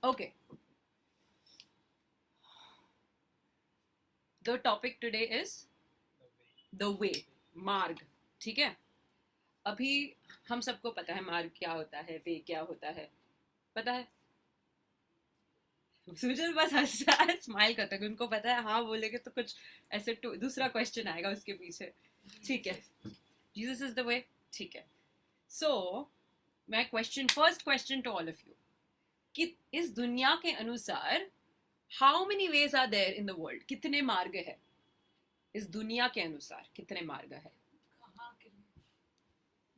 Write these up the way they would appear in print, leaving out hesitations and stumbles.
Okay, the topic today is the way, मार्ग. ठीक है. अभी हम सबको पता है मार्ग क्या होता है, वे क्या होता है, पता है. सुजल बस हंसता है, स्माइल करता है, उनको पता है. हाँ बोलेंगे तो कुछ ऐसे दूसरा क्वेश्चन आएगा उसके पीछे. ठीक है. Jesus is the way. ठीक है. सो मैं first question to all of you कि इस दुनिया के अनुसार how many ways are there in the world. कितने मार्ग है इस दुनिया के अनुसार, कितने मार्ग है.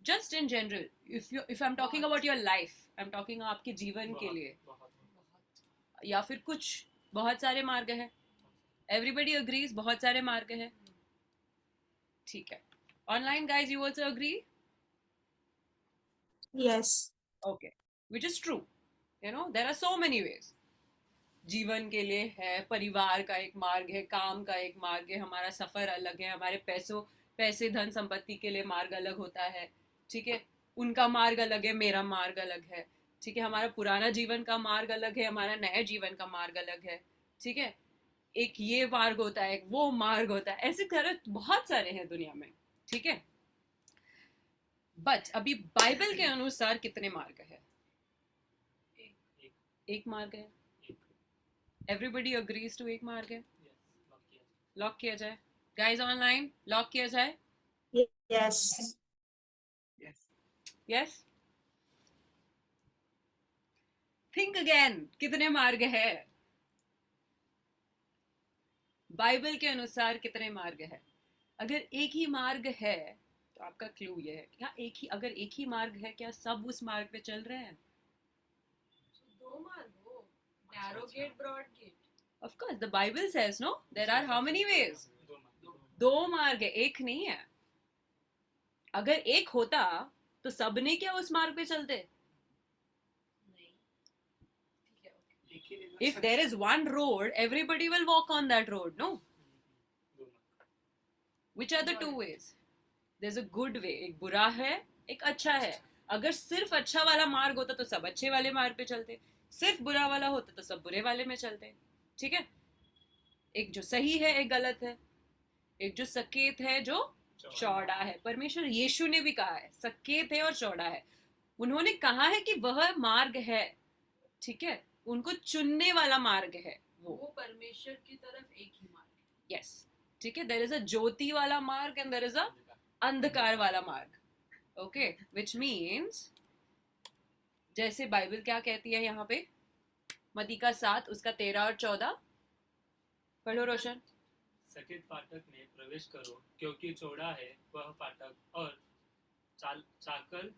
Just in general, if I am talking about your life, I am talking आपके जीवन के लिए, या फिर कुछ बहुत सारे मार्ग है. एवरीबडी अग्रीज बहुत सारे मार्ग है. ठीक है. Online guys you also agree. Yes. Okay. Which is true. You know there are so many ways. जीवन के लिए है, परिवार का एक मार्ग है, काम का एक मार्ग है, हमारा सफर अलग है, हमारे पैसे धन संपत्ति के लिए मार्ग अलग होता है. ठीक है. उनका मार्ग अलग है, मेरा मार्ग अलग है. ठीक है. हमारा पुराना जीवन का मार्ग अलग है, हमारा नया जीवन का मार्ग अलग है. ठीक है. एक ये मार्ग होता है, एक वो मार्ग होता है, ऐसे तरह बहुत सारे हैं दुनिया में. ठीक है. बट अभी बाइबल के अनुसार कितने मार्ग है. एक मार्ग है. एवरीबडी अग्रीज टू एक मार्ग है. लॉक किया जाए. गाइस ऑनलाइन लॉक किया जाए. Yes. यस. Think again. कितने मार्ग है बाइबल के अनुसार, कितने मार्ग है. अगर एक ही मार्ग है तो आपका क्लू ये है क्या, एक ही, अगर एक ही मार्ग है क्या सब उस मार्ग पे चल रहे हैं. दो मार्ग हो, narrow gate, broad gate. Of course the Bible says no there are how many ways. दो मार्ग है, एक नहीं है. अगर एक होता तो सबने क्या उस मार्ग पे चलते. नहीं. ठीक है, okay. If there is one road, everybody will walk on that road, no? Which are the two ways? There's a good way. एक बुरा है, एक अच्छा है. अगर सिर्फ अच्छा वाला मार्ग होता तो सब अच्छे वाले मार्ग पे चलते. सिर्फ बुरा वाला होता तो सब बुरे वाले में चलते. ठीक है. एक जो सही है, एक गलत है. एक जो सकेत है, जो चौड़ा है. परमेश्वर यीशु ने भी कहा है सकेत है और चौड़ा है. उन्होंने कहा है कि वह मार्ग है. ठीक है. उनको चुनने वाला मार्ग है वो. परमेश्वर की तरफ एक ही मार्ग है. यस. ठीक है. देयर इज अ ज्योति वाला मार्ग एंड देयर इज अ अंधकार वाला मार्ग. ओके. विच मीन्स जैसे बाइबल क्या कहती है यहाँ पे, मती का 7 उसका 13 और 14. पढ़ो रोशन. सकेत फाटक में प्रवेश करो, क्योंकि चौड़ा है वह फाटक और चाकल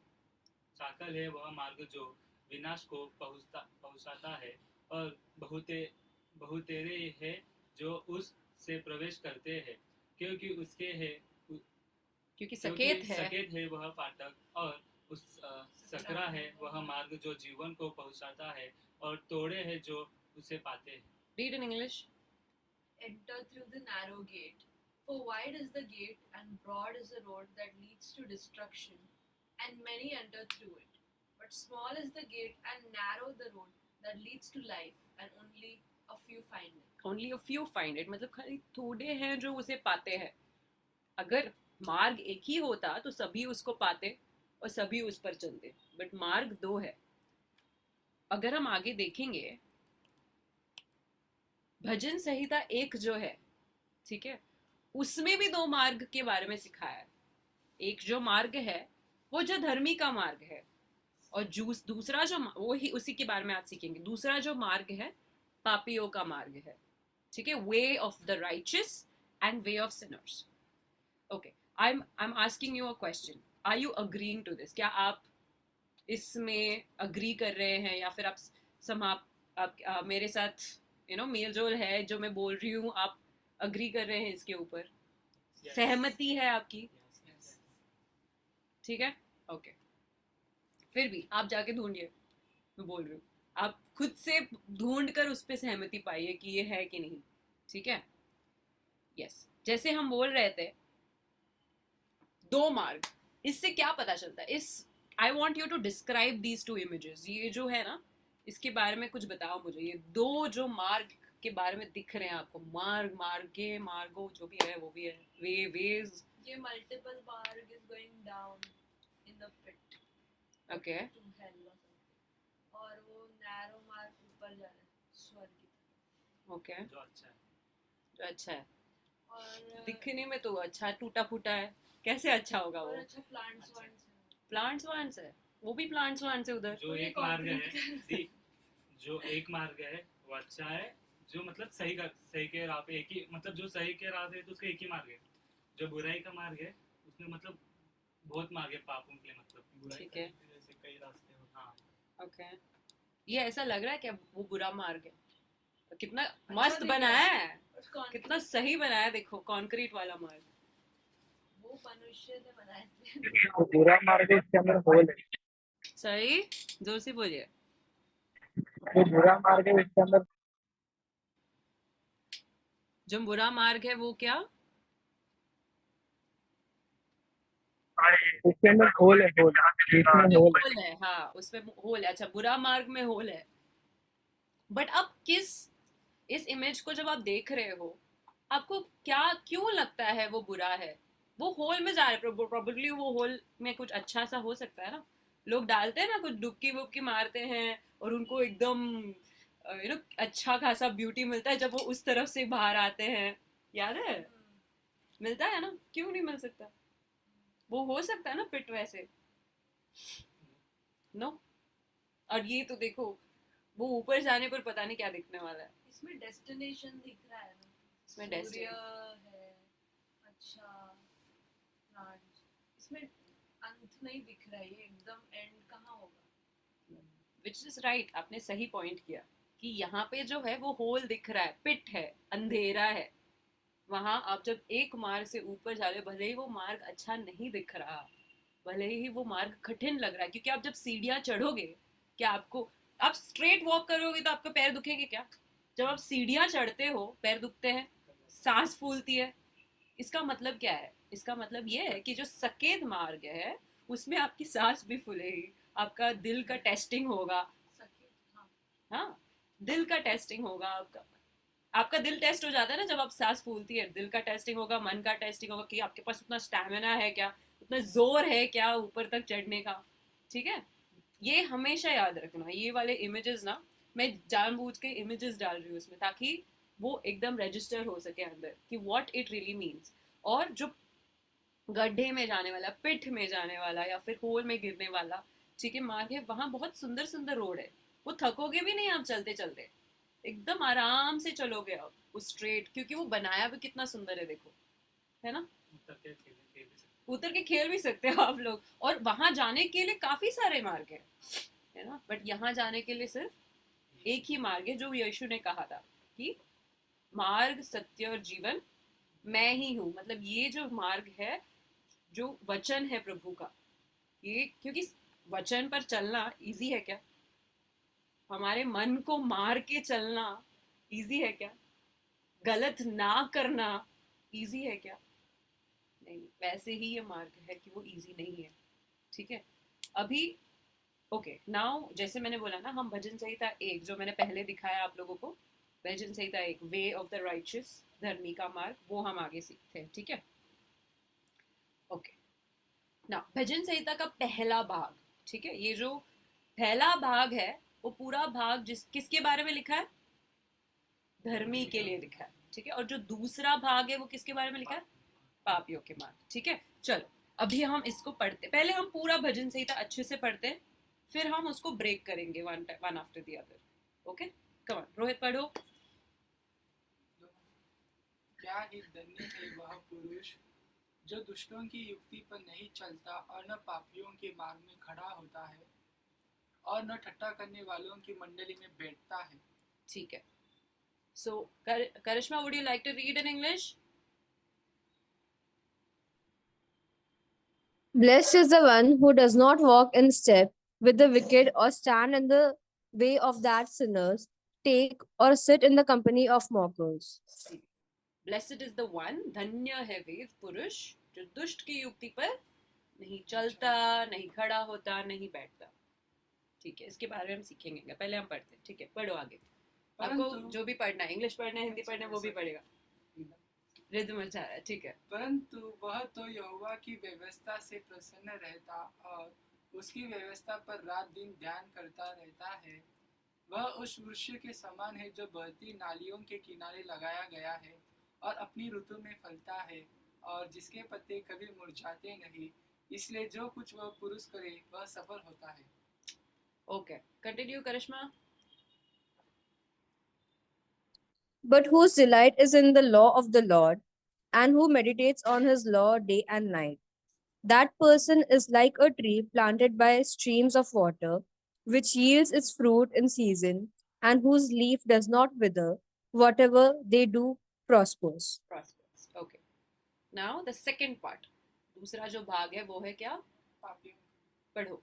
चाकल है वह मार्ग जो विनाश को पहुंचाता है, और बहुतेरे है जो उस से प्रवेश करते हैं. क्योंकि उसके है क्योंकि सकेत है वह फाटक, और उस सकरा है वह मार्ग जो जीवन को पहुंचाता है, और तोड़े है जो उसे पाते हैं. Read in English. Enter through the narrow gate. For wide is the gate and broad is the road that leads to destruction, and many enter through it. But small is the gate and narrow the road that leads to life, and only a few find it. Only a few find it. मतलब खाली थोड़े हैं जो उसे पाते हैं. अगर मार्ग एक ही होता तो सभी उसको पाते और सभी उस पर चलते. बट मार्ग दो है. अगर हम आगे देखेंगे, भजन संहिता 1 जो है, ठीक है, उसमें भी दो मार्ग के बारे में सिखाया है. एक जो मार्ग है वो जो धर्मी का मार्ग है, और दूसरा जो वो ही उसी के बारे में आज सीखेंगे. दूसरा जो मार्ग है पापियों का मार्ग है. ठीक है. Way of the righteous and way of sinners. Okay. I am asking you a question. Are you agreeing to this. क्या आप इसमें अग्री कर रहे हैं, या फिर आप मेरे साथ मेल जोल है जो मैं बोल रही हूँ, आप अग्री कर रहे हैं इसके ऊपर. सहमति है आपकी. ठीक है. ओके. फिर भी आप जाके ढूंढिए. मैं बोल रही हूँ आप खुद से ढूंढ कर उस पर सहमति पाइए कि ये है कि नहीं. ठीक है. यस. जैसे हम बोल रहे थे दो मार्ग, इससे क्या पता चलता है. इस I want you to describe these two images. ये जो है ना, इसके बारे में कुछ बताओ मुझे। ये दो जो मार्ग के बारे में दिख रहे हैं आपको, मार्ग, मार्गे, मार्गो, जो भी है वो भी है, वेज। ये multiple marg is going down in the pit okay to hell or something. और वो narrow marg ऊपर जा रहा है स्वर्ग की तरफ. ओके, जो अच्छा है। जो अच्छा है। और दिखने में तो अच्छा टूटा फूटा है, कैसे अच्छा होगा और वो? अच्छा plants वants है. प्लांट्स वांट्स है, वो भी प्लांट्स वांट्स है उधर। जो वो ये एक मार्ग है concrete दी, जो एक मार्ग है वो अच्छा है, जो मतलब सही के राह पे एक ही, मतलब जो सही के राह पे है तो उसका एक ही मार्ग है। जो बुराई का मार्ग है उसमें मतलब बहुत मार्ग है पापों के, मतलब बुराई ठीक है। करने के जैसे कई रास्ते हैं। हाँ ओके, ये ऐसा लग रहा है क्या वो बुरा मार्ग है? कितना अच्छा मस्त दिख बनाया रहा है, और concrete कितना सही बनाया है, देखो कंक्रीट वाला मार्ग। वो मनुष्य ने बनाए थे. जो बुरा मार्ग है इसके अंदर होल है. सही, जोर से बोलिए। जो बुरा मार्ग है इसके अंदर जो बुरा मार्ग है वो क्या? इसके अंदर होल है, होल. इसमें होल है. होल है, हाँ उसमें होल है। अच्छा, बुरा मार्ग में होल है। बट अब किस, इस इमेज को जब आप देख रहे हो, आपको क्या क्यों लगता है वो बुरा है? वो होल में जा रहे हैं, प्रोबेबली वो होल में कुछ अच्छा सा हो सकता है ना। लोग डालते हैं ना, कुछ डुबकी वुबकी मारते हैं और उनको एकदम अच्छा खासा ब्यूटी मिलता है जब वो उस तरफ से बाहर आते हैं, याद है? मिलता है ना, क्यों नहीं मिल सकता? वो हो सकता है ना पिट वैसे, नो? और ये तो देखो, वो ऊपर जाने पर पता नहीं क्या दिखने वाला है। इसमें डेस्टिनेशन दिख रहा है ना. इसमें सूर्य डेस्टिनी, है. अच्छा प्लांट्स. इसमें अंत नहीं दिख रहा है. ये एकदम एंड कहाँ होगा? विच इज राइट, आपने सही पॉइंट किया कि यहाँ पे जो है वो होल दिख रहा है, पिट है, अंधेरा है। वहां आप जब एक मार्ग से ऊपर जा रहे हो, भले ही वो मार्ग अच्छा नहीं दिख रहा, भले ही वो मार्ग कठिन लग रहा है, क्योंकि आप जब सीढ़ियां चढ़ोगे, क्या आपको, आप स्ट्रेट वॉक करोगे तो आपके पैर दुखेंगे क्या? जब आप सीढ़ियां चढ़ते हो पैर दुखते हैं, सांस फूलती है। इसका मतलब क्या है? इसका मतलब ये है कि जो सकेत मार्ग है उसमें आपकी सांस भी फूलेगी, आपका दिल का टेस्टिंग होगा। सके. हाँ. हाँ, दिल का टेस्टिंग होगा आपका। आपका दिल टेस्ट हो जाता है ना जब आप सांस फूलती है, दिल का टेस्टिंग होगा, मन का टेस्टिंग होगा कि आपके पास उतना स्टैमिना है क्या, उतना जोर है क्या ऊपर तक चढ़ने का। ठीक है, ये हमेशा याद रखना। ये वाले इमेजेस ना, मैं जानबूझ के इमेजेस डाल रही हूँ उसमें ताकि वो एकदम रजिस्टर हो सके अंदर कि व्हाट इट रियली मीन्स। और जो गड्ढे में जाने वाला, पिट में जाने वाला या फिर होल में गिरने वाला, ठीक है, मार्ग है, वहां बहुत सुंदर सुंदर रोड है। वो थकोगे भी नहीं आप चलते चलते, एकदम आराम से चलोगे आप वो स्ट्रेट, क्योंकि वो बनाया भी कितना सुंदर है, देखो, है ना? उतर के खेल खेल भी सकते उतर के खेल भी सकते हो आप लोग, और वहां जाने के लिए काफी सारे मार्ग है ना, बट यहाँ जाने के लिए सिर्फ एक ही मार्ग है, जो यीशु ने कहा था कि मार्ग, सत्य और जीवन मैं ही हूँ। मतलब ये जो मार्ग है, जो वचन है प्रभु का, ये, क्योंकि वचन पर चलना इजी है क्या? हमारे मन को मार के चलना इजी है क्या? गलत ना करना इजी है क्या? नहीं, वैसे ही ये मार्ग है कि वो इजी नहीं है। ठीक है, अभी ओके नाउ, जैसे मैंने बोला ना, हम भजन संहिता एक, जो मैंने पहले दिखाया आप लोगों को, भजन संहिता एक, वे ऑफ द राइचियस, धर्मी का मार्ग, वो हम आगे सीखते हैं। ठीक है, ओके ना, भजन संहिता का पहला भाग, ठीक है, ये जो पहला भाग है, वो पूरा भाग किसके बारे में लिखा है? धर्मी के लिए लिखा है। ठीक है, और जो दूसरा भाग है वो किसके बारे में लिखा है? पापियों के मार्ग। ठीक है, चलो अभी हम इसको पढ़ते, पहले हम पूरा भजन संहिता अच्छे से पढ़ते हैं, फिर हम उसको ब्रेक करेंगे one after the other. Okay, come on Rohit, पढ़ो। क्या ही धन्य है वह पुरुष जो दुष्टों की युक्ति पर नहीं चलता और न पापियों के मार्ग में खड़ा होता है और न ठट्ठा करने वालों की मंडली में बैठता है। ठीक है, so Karishma, would you like to read in English? Blessed is the one who does not walk in step with the wicked, or stand in the way of that sinners, take or sit in the company of mockers. Blessed is the one, धन्य है वे पुरुष जो दुष्ट की युक्ति पर नहीं चलता, नहीं खड़ा होता, नहीं बैठता। ठीक है, इसके बारे में हम सीखेंगे, पहले हम पढ़ते हैं, ठीक है, पढ़ो आगे। आपको परंतु जो भी पढ़ना है, इंग्लिश पढ़ना है, हिंदी पढ़ना है, वो भी पढ़ेगा। रिदम अच्छा है, ठीक है। परंतु वह तो यहोवा की व्यवस्था से प्रसन्न रहता और उसकी व्यवस्था पर रात दिन ध्यान करता रहता है। वह उस वृक्ष के समान है जो बहती नालियों के किनारे लगाया गया है और अपनी ऋतु में फलता है और जिसके पत्ते कभी मुरझाते नहीं। इसलिए जो कुछ वह पुरुष करे वह सफल होता है। Okay, continue Karishma. But whose delight is in the law of the Lord, and who meditates on his law day and night. That person is like a tree planted by streams of water, which yields its fruit in season, and whose leaf does not wither. Whatever they do prospers. Prospers, okay. Now the second part, दूसरा जो भाग है वो है क्या? पापियों पढ़ो।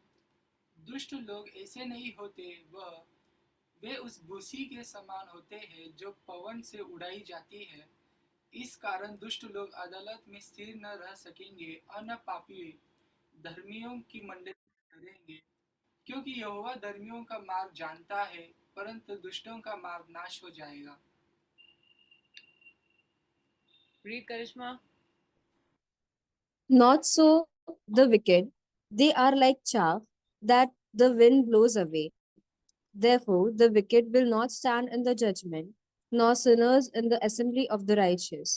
दुष्ट लोग ऐसे नहीं होते, वे उस भूसी के समान होते हैं जो पवन से उड़ाई जाती है। इस कारण दुष्ट लोग अदालत में स्थिर न रह सकेंगे और न पापी धर्मियों की मंडली में ठहरेंगे। क्योंकि यहोवा धर्मियों का मार्ग जानता है, परंतु दुष्टों का मार्ग नाश हो जाएगा। Read Karishma. Not so the wicked. They are like chaff that the wind blows away. Therefore, the wicked will not stand in the judgment, nor sinners in the assembly of the righteous.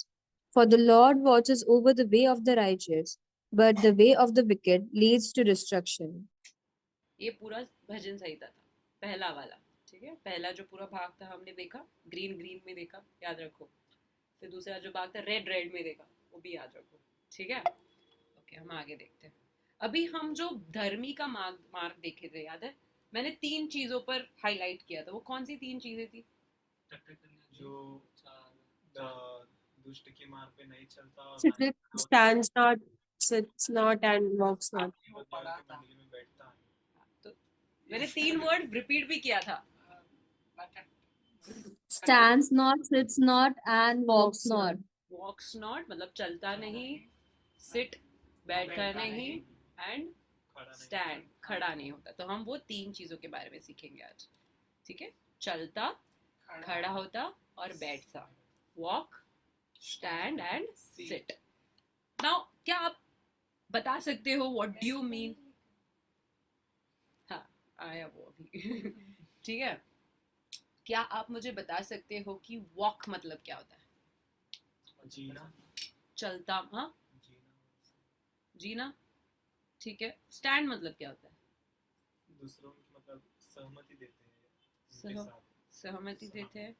For the Lord watches over the way of the righteous, but the way of the wicked leads to destruction. ये पूरा भजन संहिता था, पहला वाला, ठीक है। पहला जो पूरा भाग था हमने देखा, ग्रीन ग्रीन में देखा, याद रखो। फिर दूसरा जो भाग था रेड रेड में देखा, वो भी याद रखो, ठीक है। ओके, हम आगे देखते हैं। अभी हम जो धर्मी का मार्ग मार्ग देखे थे, याद है? मैंने 3 चीजों पर हाईलाइट किया था, वो कौन सी 3 चीजें थी? जो दुष्ट के मार्ग पे नहीं चलता और Stands not, sits not, and walks not. वो पढ़ा था। मंडली में बैठता है। तो मैंने 3 वर्ड रिपीट भी किया था। Stands not, sits not, and walks not. Walks not मतलब चलता नहीं, सिट बैठता नहीं, एंड स्टैंड खड़ा नहीं होता। तो हम वो 3 चीजों के बारे में सीखेंगे आज, ठीक है। चलता, खड़ा होता और बैठता, walk, stand and sit. Now क्या आप बता सकते हो व्हाट डू यू मीन? हाँ, आया वो अभी ठीक है। क्या आप मुझे बता सकते हो कि वॉक मतलब क्या होता है? जीना। चलता, हाँ, जीना, ठीक है। स्टैंड मतलब क्या होता है? दूसरों की मतलब सहमति देते हैं उनके सह- साथ। सहमति देते हैं,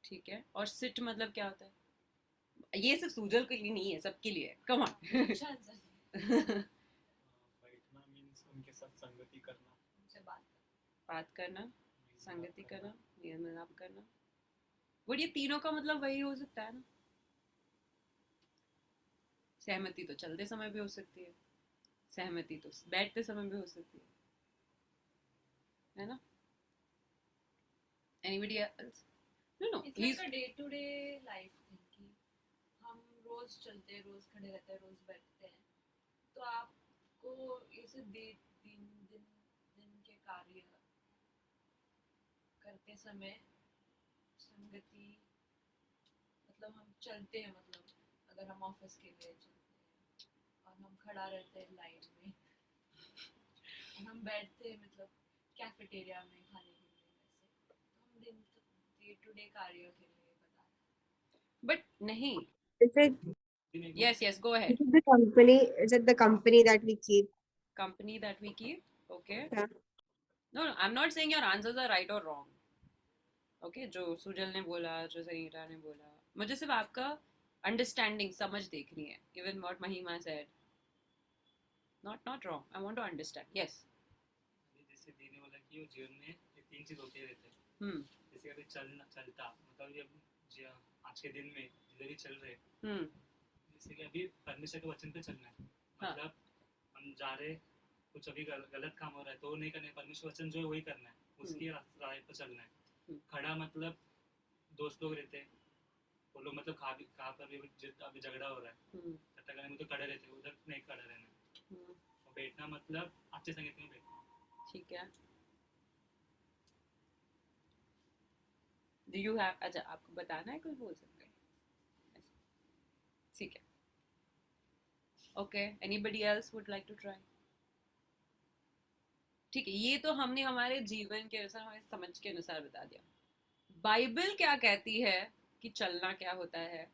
ठीक है। और सिट मतलब क्या होता है? ये सिर्फ सूजल के लिए नहीं है, सबके लिए है, कम ऑन अच्छा आंसर बैठना मीन्स उनके साथ संगति करना, उनसे बात बात करना, संगति करना, मेल मिलाप करना। बट ये तीनों का मतलब वही हो सकता है ना। सहमति तो चलते समय भी हो सकती है, सहमति तो बैठते समय भी हो सकती है ना? Anybody else? No, It's he's like a day to day life thing कि हम रोज चलते हैं, रोज खड़े रहते हैं, रोज बैठते हैं। तो आपको ऐसे दिन दिन दिन के कार्य करते समय संगति, मतलब हम चलते हैं, मतलब अगर हम ऑफिस के लिए चलते हैं और हम खड़ा रहते हैं लाइन में और हम बैठते हैं मतलब कैफेटेरिया में खाने के लिए, वैसे तो हम डे टू डे कार्यों के लिए बता रहे हैं। but नहीं। Is it, Yes, go ahead. is it the company? Is it the company that we keep? Company that we keep, okay. Yeah. No, I'm not saying your answers are right or wrong. Okay, जो सुजल ने बोला, जो सनीता ने बोला, मुझे सिर्फ आपका understanding, समझ देखनी है। Even what Mahima said, not wrong. I want to understand. Yes. जैसे देने वाला कि वो जीवन में ये 3 चीज होते रहते हैं। जैसे अभी चलता मतलब ये आज के दिन में जिधर भी चल रहे, जैसे कि अभी परमेश्वर के वचन पे चलना है। मतलब हम जा रहे, कुछ अभी गलत काम हो रहा है तो नहीं करना है, परमेश्वर वचन जो है वही करना है, उसकी राह पर चलना है। खड़ा मतलब दोस्त लोग रहते हैं, वो लोग मतलब कहाँ पर भी अभी झगड़ा हो रहा है, चर्चा करने में तो खड़े रहते हैं, उधर नहीं खड़ा रहना है। और बैठना मतलब अच्छे संगीत में बैठना, ठीक है। Do you have, अच्छा आपको बताना है, कोई बोल सकते हैं, ठीक है. Okay, anybody else would like to try? ठीक है, ये तो हमने हमारे जीवन के अनुसार, हमारे समझ के अनुसार बता दिया. बाइबल क्या कहती है कि चलना क्या होता है,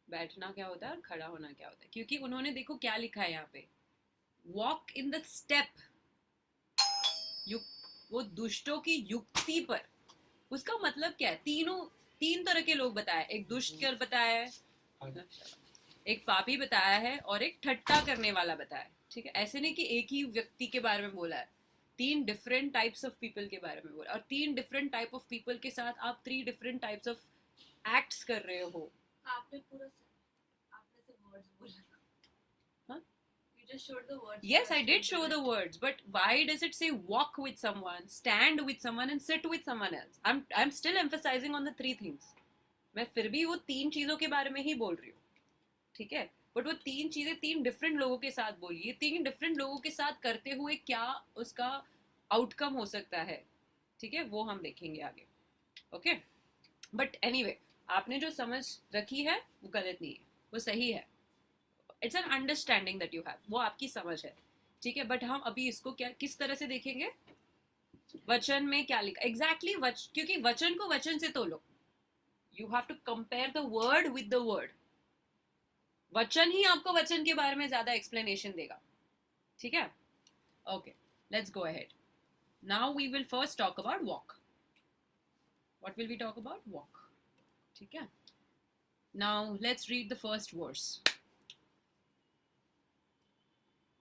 बैठना क्या होता है और खड़ा होना क्या होता है. क्योंकि उन्होंने देखो क्या लिखा है यहाँ पे, वॉक इन द स्टेप, वो दुष्टों की युक्ति पर. उसका मतलब क्या है, तीन तरह के लोग बताए, एक दुष्ट कर बताया है, एक पापी बताया है और एक ठट्टा करने वाला बताया है. ठीक है, ऐसे नहीं कि एक ही व्यक्ति के बारे में बोला है, 3 डिफरेंट टाइप्स ऑफ पीपल के बारे में बोला, और 3 डिफरेंट टाइप ऑफ पीपल के साथ आप 3 डिफरेंट टाइप्स ऑफ एक्ट्स कर रहे हो. आपने पूरा आपने से वर्ड्स बोला था. हाँ? You just showed the words. Yes, I did show the words, but why does it say walk with someone, stand with someone and sit with someone else? I'm still emphasizing on the 3 things. मैं फिर भी वो 3 चीजों के बारे में ही बोल रही हूँ. ठीक है, बट वो 3 चीजें 3 डिफरेंट लोगों के साथ बोली है. 3 डिफरेंट लोगों के साथ करते हुए क्या उसका आउटकम हो सकता है, ठीक है, वो हम देखेंगे आगे. ओके, बट एनीवे, आपने जो समझ रखी है वो गलत नहीं है, वो सही है. It's an understanding that you have, वो आपकी समझ है. ठीक है, बट हम अभी इसको क्या किस तरह से देखेंगे, वचन में क्या लिखा एग्जैक्टली क्योंकि वचन को वचन से तोलो. You have to compare the word with the word. वचन ही आपको वचन के बारे में ज्यादा एक्सप्लेनेशन देगा. ठीक है, okay, let's go ahead. Now we will first talk about walk. What will we talk about walk. ठीक है, now let's read the first verse.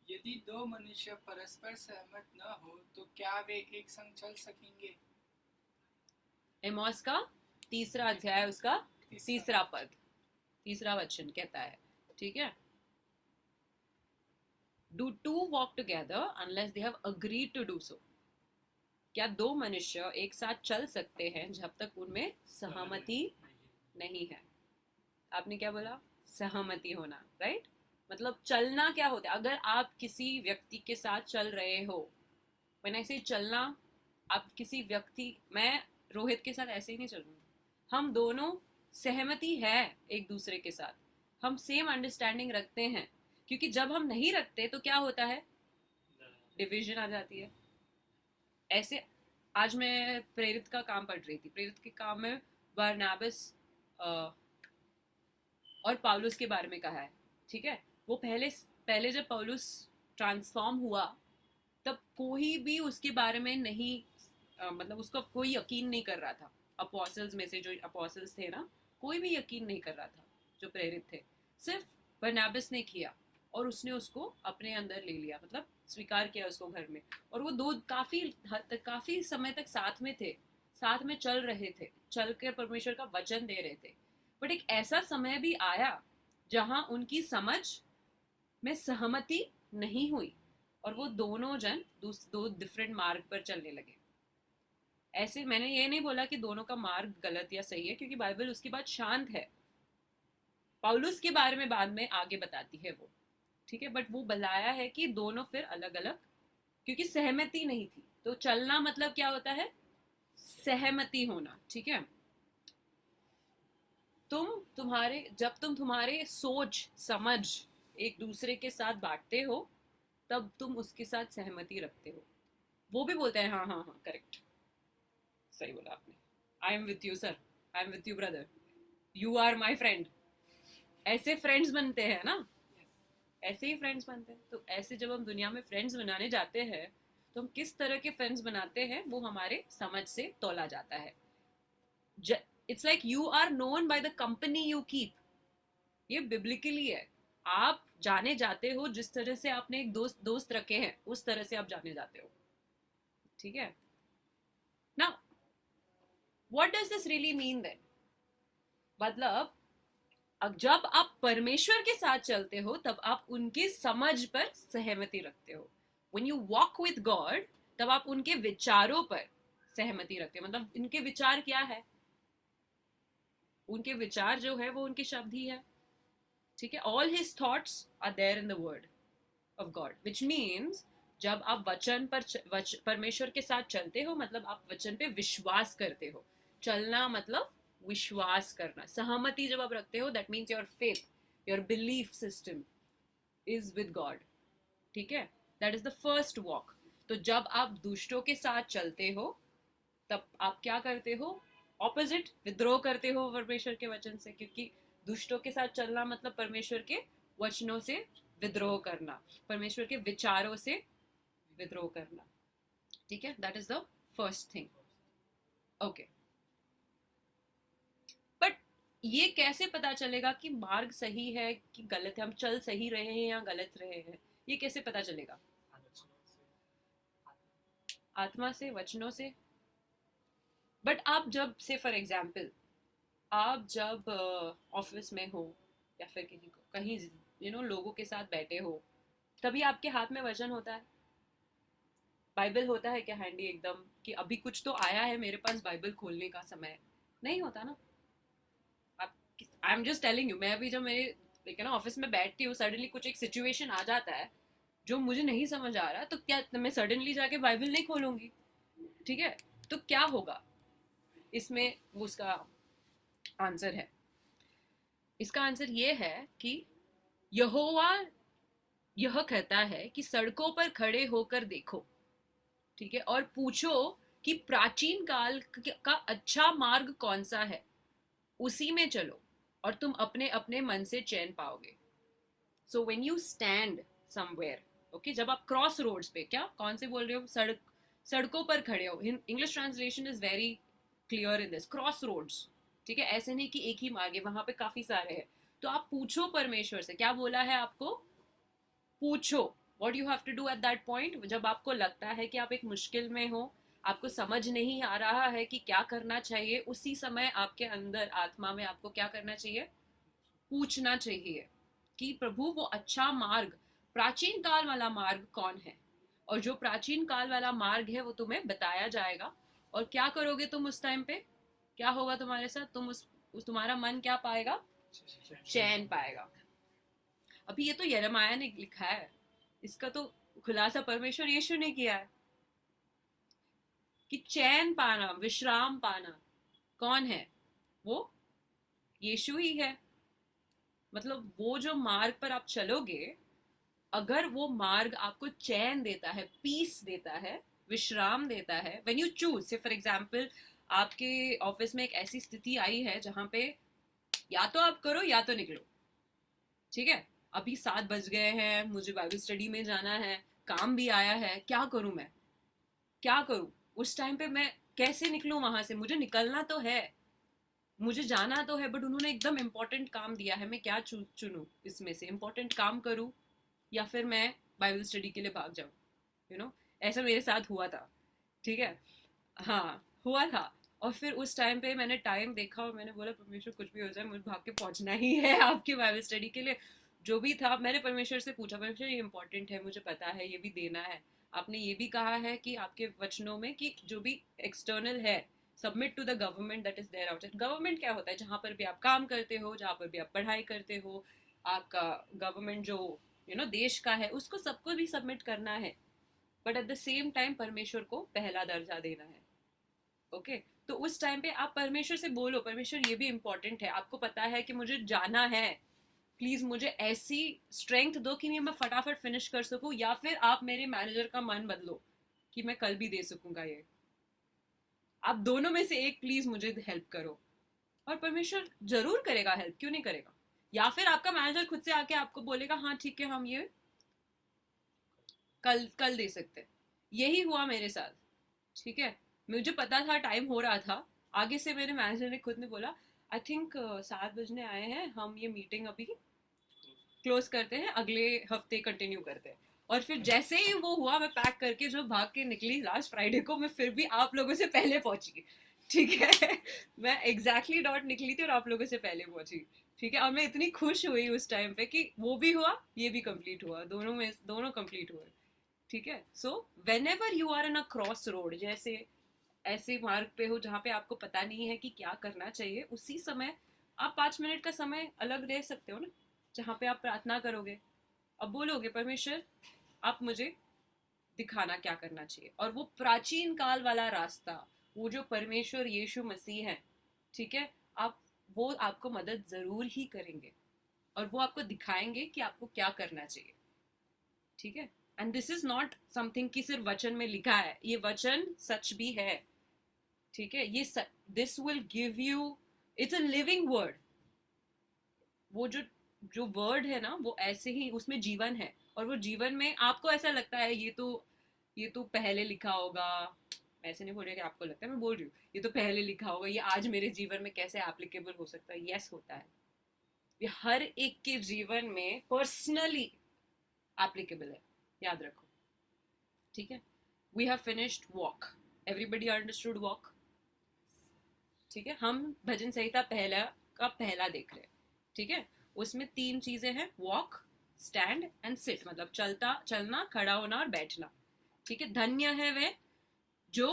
यदि 2 मनुष्य परस्पर सहमत न हो तो क्या वे एक संग चल सकेंगे? एमोस का 3रा अध्याय, उसका 3रा पद, 3रा वचन कहता है. ठीक है, do 2 walk together unless they have agreed to do so. क्या 2 मनुष्य एक साथ चल सकते हैं जब तक उनमें सहमति नहीं है. आपने क्या बोला, सहमति होना, राइट. मतलब चलना क्या होता है, अगर आप किसी व्यक्ति के साथ चल रहे हो, मैंने ऐसे चलना, आप किसी व्यक्ति, मैं रोहित के साथ ऐसे ही नहीं चल रही, हम दोनों सहमति है एक दूसरे के साथ, हम सेम अंडरस्टैंडिंग रखते हैं. क्योंकि जब हम नहीं रखते तो क्या होता है, डिवीजन आ जाती है. ऐसे आज मैं प्रेरित का काम पढ़ रही थी, प्रेरित के काम में बरनाबस और पौलुस के बारे में कहा है. ठीक है, वो पहले जब पौलुस ट्रांसफॉर्म हुआ तब कोई भी उसके बारे में नहीं मतलब उसका कोई यकीन नहीं कर रहा था. अपोस्टल्स में से जो अपोस्टल्स थे ना, कोई भी यकीन नहीं कर रहा था जो प्रेरित थे. सिर्फ बरनाबस ने किया और उसने उसको अपने अंदर ले लिया, मतलब स्वीकार किया उसको घर में. और वो 2 काफी समय तक साथ में थे, साथ में चल रहे थे, चलकर परमेश्वर का वचन दे रहे थे. बट एक ऐसा समय भी आया जहां उनकी समझ में सहमति नहीं हुई और वो दोनों जन 2 डिफरेंट मार्ग पर चलने लगे. ऐसे मैंने ये नहीं बोला कि दोनों का मार्ग गलत या सही है, क्योंकि बाइबल उसकी बात शांत है. पौलुस के बारे में बाद में आगे बताती है वो. ठीक है, बट वो बताया है कि दोनों फिर अलग अलग, क्योंकि सहमति नहीं थी. तो चलना मतलब क्या होता है, सहमति होना. ठीक है, जब तुम तुम्हारे सोच समझ एक दूसरे के साथ बांटते हो तब तुम उसके साथ सहमति रखते हो. वो भी बोलते हैं हाँ हाँ हाँ करेक्ट, सही बोला आपने, I am with you sir, I am with you brother, you are my friend. ऐसे फ्रेंड्स बनते हैं ना, ऐसे ही फ्रेंड्स बनते हैं. तो ऐसे जब हम दुनिया में फ्रेंड्स बनाने जाते हैं तो हम किस तरह के फ्रेंड्स बनाते हैं वो हमारे समझ से तोला जाता है. It's like you are known by the company you keep. ये बिब्लिकली है. आप जाने जाते हो जिस तरह से आपने एक दोस्त रखे हैं, उस तरह से आप जाने जाते हो. ठीक है, now what does this really mean then. मतलब जब आप परमेश्वर के साथ चलते हो तब आप उनके समझ पर सहमति रखते हो. When you walk with God, तब आप उनके विचारों पर सहमति रखते हो. मतलब उनके विचार क्या है, उनके विचार जो है वो उनके शब्द ही है. ठीक है, all his thoughts are there in the word of God, which means जब आप वचन पर परमेश्वर के साथ चलते हो मतलब आप वचन पे विश्वास करते हो. चलना मतलब विश्वास करना, सहमति जब आप रखते हो, that means your faith, your belief system is with God, ठीक है, that is the first walk. तो जब आप दुष्टों के साथ चलते हो तब आप क्या करते हो, ऑपोजिट, विद्रोह करते हो परमेश्वर के वचन से, क्योंकि दुष्टों के साथ चलना मतलब परमेश्वर के वचनों से विद्रोह करना, परमेश्वर के विचारों से विद्रोह करना, ठीक है, that is the first thing. Okay, but ये कैसे पता चलेगा कि मार्ग सही है कि गलत है, हम चल सही रहे हैं या गलत रहे हैं, ये कैसे पता चलेगा? आत्मा से, वचनों से। बट आप जब से फॉर एग्जाम्पल आप जब ऑफिस में हो या फिर कहीं लोगों के साथ बैठे हो, तभी आपके हाथ में वचन होता है, बाइबल होता है क्या हैंडी एकदम कि अभी कुछ तो आया है मेरे पास, बाइबल खोलने का समय नहीं होता ना। आप, I am just telling you, मैं अभी जब मेरे लेकिन ऑफिस में बैठती हूँ, सडनली कुछ एक सिचुएशन आ जाता है जो मुझे नहीं समझ आ रहा, तो क्या मैं सडनली जाके बाइबल नहीं खोलूंगी? ठीक है, तो क्या होगा इसमें? उसका आंसर है, इसका आंसर ये है कि यहोवा यह कहता है कि सड़कों पर खड़े होकर देखो, ठीक है, और पूछो कि प्राचीन काल का अच्छा मार्ग कौन सा है, उसी में चलो और तुम अपने अपने मन से चैन पाओगे। So when you stand somewhere, okay, जब आप क्रॉस रोड्स पे, क्या कौन से बोल रहे हो, सड़कों पर खड़े हो, English translation is very clear in this, cross roads, ठीक है, ऐसे नहीं कि एक ही मार्ग है, वहां पे काफी सारे हैं। तो आप पूछो परमेश्वर से, क्या बोला है आपको, पूछो। What you have to do at that point, जब आपको लगता है कि आप एक मुश्किल में हो, आपको समझ नहीं आ रहा है कि क्या करना चाहिए, उसी समय आपके अंदर आत्मा में आपको क्या करना चाहिए, पूछना चाहिए कि प्रभु वो अच्छा मार्ग, प्राचीन काल वाला मार्ग कौन है, और जो प्राचीन काल वाला मार्ग है वो तुम्हें बताया जाएगा। और क्या करोगे तुम उस टाइम पे, क्या होगा तुम्हारे साथ, तुम उस तुम्हारा मन क्या पाएगा, चैन पाएगा। अभी ये तो यिर्मयाह ने लिखा है, इसका तो खुलासा परमेश्वर यीशु ने किया है कि चैन पाना, विश्राम पाना कौन है, वो यीशु ही है। मतलब वो जो मार्ग पर आप चलोगे, अगर वो मार्ग आपको चैन देता है, पीस देता है, विश्राम देता है, व्हेन यू चूज से फॉर एग्जाम्पल आपके ऑफिस में एक ऐसी स्थिति आई है जहां पे या तो आप करो या तो निकलो, ठीक है, अभी 7 बज गए हैं, मुझे बाइबल स्टडी में जाना है, काम भी आया है, क्या करूं मैं, क्या करूं उस टाइम पे, मैं कैसे निकलूं वहां से, मुझे निकलना तो है, मुझे जाना तो है, बट उन्होंने एकदम इम्पोर्टेंट काम दिया है, मैं क्या चुनूं इसमें से, इम्पोर्टेंट काम करूं या फिर मैं बाइबल स्टडी के लिए भाग जाऊं, ऐसा मेरे साथ हुआ था, ठीक है, हाँ हुआ था। और फिर उस टाइम पे मैंने टाइम देखा और मैंने बोला परमेश्वर कुछ भी हो जाए मुझे भाग के पहुंचना ही है आपके बाइबल स्टडी के लिए, जो भी था मैंने परमेश्वर से पूछा, परमेश्वर ये इंपॉर्टेंट है, मुझे पता है ये भी देना है, आपने ये भी कहा है कि आपके वचनों में कि जो भी एक्सटर्नल है submit to the government that is there outside. Government क्या होता है, जहाँ पर भी आप काम करते हो, जहाँ पर भी आप पढ़ाई करते हो, आपका गवर्नमेंट जो देश का है, उसको सबको भी सबमिट करना है, but at the same time परमेश्वर को पहला दर्जा देना है। ओके, तो उस टाइम पे आप परमेश्वर से बोलो, परमेश्वर ये भी इंपॉर्टेंट है, आपको पता है कि मुझे जाना है, प्लीज मुझे ऐसी स्ट्रेंथ दो कि मैं फटाफट फिनिश कर सकूं, या फिर आप मेरे मैनेजर का मन बदलो कि मैं कल भी दे सकूंगा ये, आप दोनों में से एक प्लीज मुझे हेल्प करो। और परमेश्वर जरूर करेगा हेल्प, क्यों नहीं करेगा। या फिर आपका मैनेजर खुद से आके आपको बोलेगा हाँ ठीक है हम ये कल कल दे सकते हैं। यही हुआ मेरे साथ, ठीक है, मुझे पता था टाइम हो रहा था, आगे से मेरे मैनेजर ने खुद ने बोला आई थिंक 7 बजने आए हैं, हम ये मीटिंग अभी क्लोज करते हैं, अगले हफ्ते कंटिन्यू करते हैं। और फिर जैसे ही वो हुआ, मैं पैक करके जो भाग के निकली लास्ट फ्राइडे को, मैं फिर भी आप लोगों से पहले पहुंची, ठीक है मैं एग्जैक्टली डॉट निकली थी और आप लोगों से पहले पहुंची, ठीक है, और मैं इतनी खुश हुई उस टाइम पे कि वो भी हुआ, ये भी कंप्लीट हुआ, दोनों कंप्लीट हुए, ठीक है। So whenever you are in a cross road, जैसे ऐसे मार्ग पे हो जहाँ पे आपको पता नहीं है कि क्या करना चाहिए, उसी समय आप 5 मिनट का समय अलग दे सकते हो ना, जहाँ पे आप प्रार्थना करोगे, अब बोलोगे परमेश्वर आप मुझे दिखाना क्या करना चाहिए, और वो प्राचीन काल वाला रास्ता, वो जो परमेश्वर यीशु मसीह है, ठीक है, आप वो आपको मदद जरूर ही करेंगे और वो आपको दिखाएंगे कि आपको क्या करना चाहिए, ठीक है। And this is not something कि सिर्फ वचन में लिखा है, ये वचन सच भी है, ठीक है। ये this will give you, it's a living word. वो जो जो वर्ड है ना वो ऐसे ही उसमें जीवन है, और वो जीवन में आपको ऐसा लगता है ये तो पहले लिखा होगा, ऐसे नहीं बोल रही कि आपको लगता है, मैं बोल रही हूँ ये तो पहले लिखा होगा, ये आज मेरे जीवन में कैसे एप्लीकेबल हो सकता है। यस होता है, ये हर एक के जीवन में पर्सनली एप्लीकेबल है, याद रखो, ठीक है। We have finished walk, everybody understood walk, ठीक है। हम भजन संहिता पहला का पहला देख रहे हैं, ठीक है। उसमें 3 चीजें हैं, वॉक, स्टैंड एंड सिट, मतलब चलना, खड़ा होना और बैठना, ठीक है। धन्य है वे जो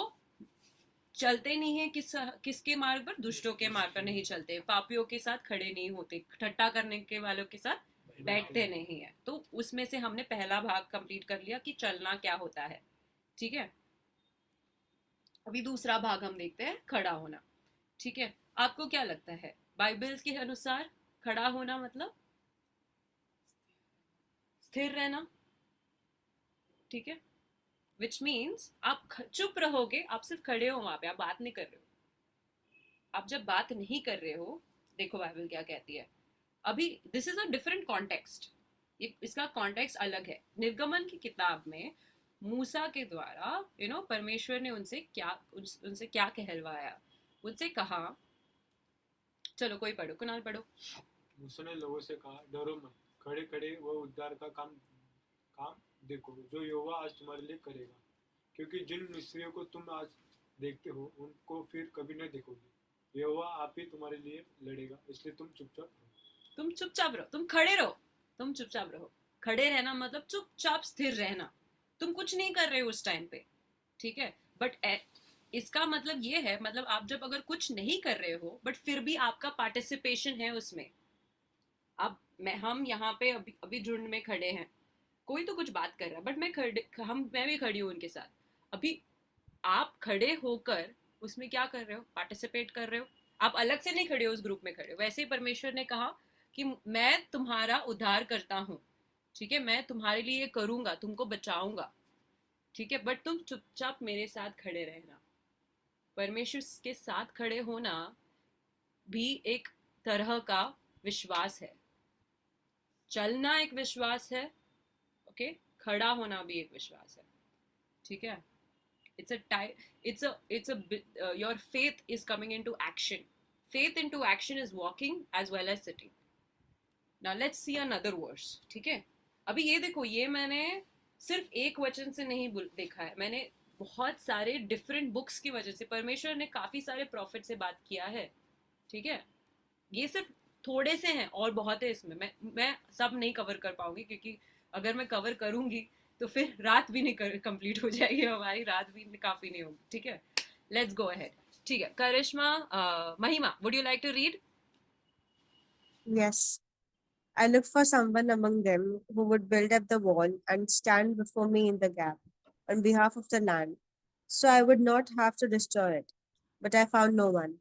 चलते नहीं है किसके मार्ग पर, दुष्टों के मार्ग पर नहीं चलते, पापियों के साथ खड़े नहीं होते, ठट्टा करने के वालों के साथ बैठते नहीं है। तो उसमें से हमने पहला भाग कंप्लीट कर लिया कि चलना क्या होता है, ठीक है। अभी दूसरा भाग हम देखते हैं, खड़ा होना, ठीक है। आपको क्या लगता है बाइबल के अनुसार खड़ा होना मतलब स्थिर रहना, ठीक है। विच मीन्स आप चुप रहोगे, आप सिर्फ खड़े हो वहां पे, आप बात नहीं कर रहे हो। आप जब बात नहीं कर रहे हो, देखो बाइबल क्या कहती है। अभी this is a different context, इसका कॉन्टेक्स्ट अलग है। निर्गमन की किताब में मूसा के द्वारा परमेश्वर ने उनसे क्या कहलवाया, उनसे कहा, चलो कोई पढ़ो, कुणाल पढ़ो। मूसा ने लोगों से कहा, डरो मत, खड़े खड़े वो उद्धार का काम काम देखो जो यहोवा आज तुम्हारे लिए करेगा, क्योंकि जिन मिस्रियों को तुम आज देखते हो उनको फिर कभी न देखोगे। यहोवा आप ही तुम्हारे लिए लड़ेगा, इसलिए तुम चुपचाप रहो। तुम चुपचाप रहो, तुम खड़े रहो, तुम चुपचाप रहो। खड़े रहना मतलब चुपचाप स्थिर रहना, तुम कुछ नहीं कर रहे हो उस टाइम पे, ठीक है। बट इसका मतलब ये है, मतलब आप जब अगर कुछ नहीं कर रहे हो बट फिर भी आपका पार्टिसिपेशन है उसमें। अब हम यहाँ पे अभी झुंड में खड़े हैं, कोई तो कुछ बात कर रहा है बट मैं भी खड़ी हूँ उनके साथ। अभी आप खड़े होकर उसमें क्या कर रहे हो, पार्टिसिपेट कर रहे हो। आप अलग से नहीं खड़े हो, उस ग्रुप में खड़े हो। वैसे ही परमेश्वर ने कहा कि मैं तुम्हारा उद्धार करता हूँ, ठीक है, मैं तुम्हारे लिए करूंगा, तुमको बचाऊंगा, ठीक है। बट तुम चुपचाप मेरे साथ खड़े रहना। परमेश्वर के साथ खड़े होना भी एक तरह का विश्वास है, चलना एक विश्वास है, ओके, खड़ा होना भी एक विश्वास है, ठीक है। it's a type it's a your faith is coming into action. Faith into action is walking as well as sitting. Now let's see another verse, ठीक है। अभी ये देखो, ये मैंने सिर्फ एक वचन से नहीं देखा है, मैंने बहुत सारे डिफरेंट बुक्स की वजह से, परमेश्वर ने काफी सारे प्रॉफिट से बात किया है, ठीक है। ये सिर्फ थोड़े से हैं और बहुत है इसमें, मैं सब नहीं कवर कर पाऊंगी, क्योंकि अगर मैं कवर करूंगी तो फिर रात भी नहीं कंप्लीट हो जाएगी हमारी, रात भी काफी नहीं होगी, ठीक है। लेट्स गो अहेड, ठीक है। Karishma, Mahima, would you like to read? Yes, I looked for someone among them who would build up the wall and stand before me in the gap on behalf of the land, so I would not have to destroy it. But I found no one.